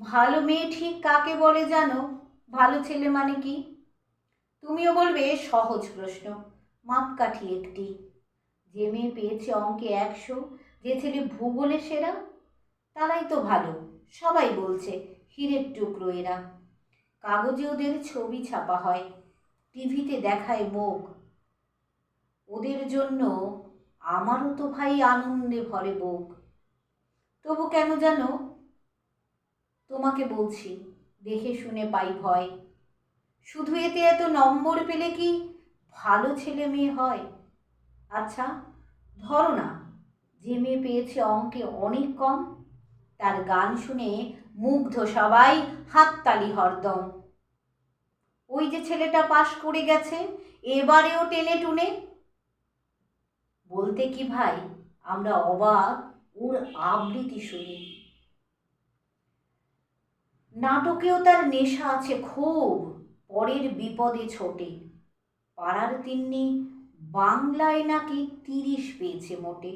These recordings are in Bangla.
ভালো মেয়ে ঠিক কাকে বলে জানো? ভালো ছেলে মানে কি? তুমিও বলবে সহজ প্রশ্ন, মাপকাঠি একটি। যে মেয়ে পেয়েছে অঙ্কে 100, যে ছেলে ভূগোলে সেরা, তারাই তো ভালো। সবাই বলছে হীরের টুকরো এরা। কাগজে ওদের ছবি ছাপা হয়, টিভিতে দেখায় মুখ। ওদের জন্য আমারও তো ভাই আনন্দে ভরে বুক। তবু কেন জানো, তোমাকে বলছি, দেখে শুনে পাই ভয়। শুধু এতে এত নম্বর পেলে কি ভালো ছেলে মেয়ে হয়? আচ্ছা, ধরো না, যে মেয়ে পেয়েছে অঙ্কে অনেক কম, তার গান শুনে মুগ্ধ সবাই, হাততালি হরদম। ওই যে ছেলেটা পাশ করে গেছে, এবারেও টেনে টুনে, বলতে কি ভাই আমরা অবাক ওর আবৃত্তি শুনি। নাটকেও তার নেশা আছে খুব, পরের বিপদে ছোটে। পাড়ার তিন্নি বাংলায় নাকি 30 পেয়েছে মোটে।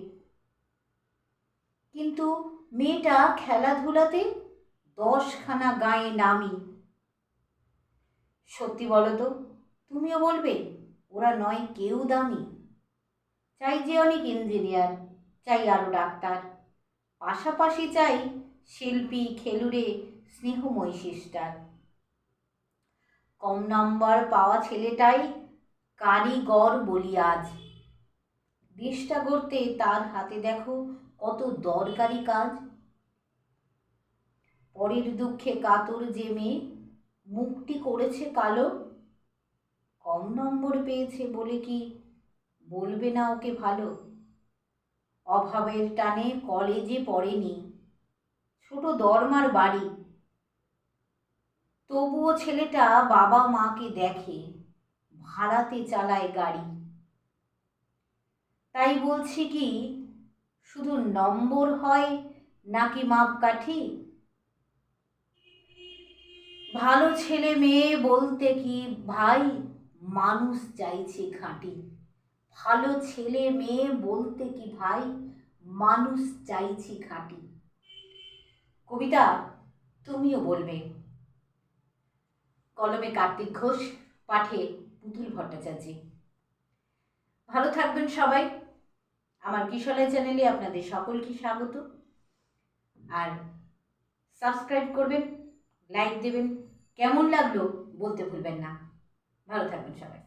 কিন্তু মেয়েটা খেলাধুলাতে 10খানা গায়ে নামি। সত্যি বলো তো, তুমিও বলবে ওরা নয় কেউ দামি? চাই যে অনেক ইঞ্জিনিয়ার, চাই আরো ডাক্তার, পাশাপাশি চাই শিল্পী, খেলুড়ে, স্নেহময়ী সিস্টার। কম নাম্বার পাওয়া ছেলেটাই কারিগর বলি আজ। দেশটা গড়তে তার হাতে দেখো কত দরকারি কাজ। পরের দুঃখে কাতর যে মেয়ে মুখটি করেছে কালো, কম নম্বর পেয়েছে বলে কি বলবে না ওকে ভালো? অভাবের টানে কলেজে পড়েনি, ছোট দরমার বাড়ি, তবুও ছেলেটা বাবা মাকে দেখে, ভাড়াতে চালায় গাড়ি। তাই বলছি কি, শুধু নম্বর হয় নাকি মাপকাঠি? ভালো ছেলে মেয়ে বলতে কি ভাই মানুষ চাইছে খাঁটি। ভালো ছেলে মেয়ে বলতে কি ভাই মানুষ চাইছি খাঁটি। কবিতা তুমিও বলবে। কলমে কার্তিক ঘোষ, পাঠে পুতুল ভট্টাচার্য। ভালো থাকবেন সবাই। আমার কিশলয় চ্যানেলে আপনাদের সকলকে স্বাগত। আর সাবস্ক্রাইব করবেন, লাইক দেবেন, কেমন লাগলো বলতে ভুলবেন না। ভালো থাকবেন সবাই।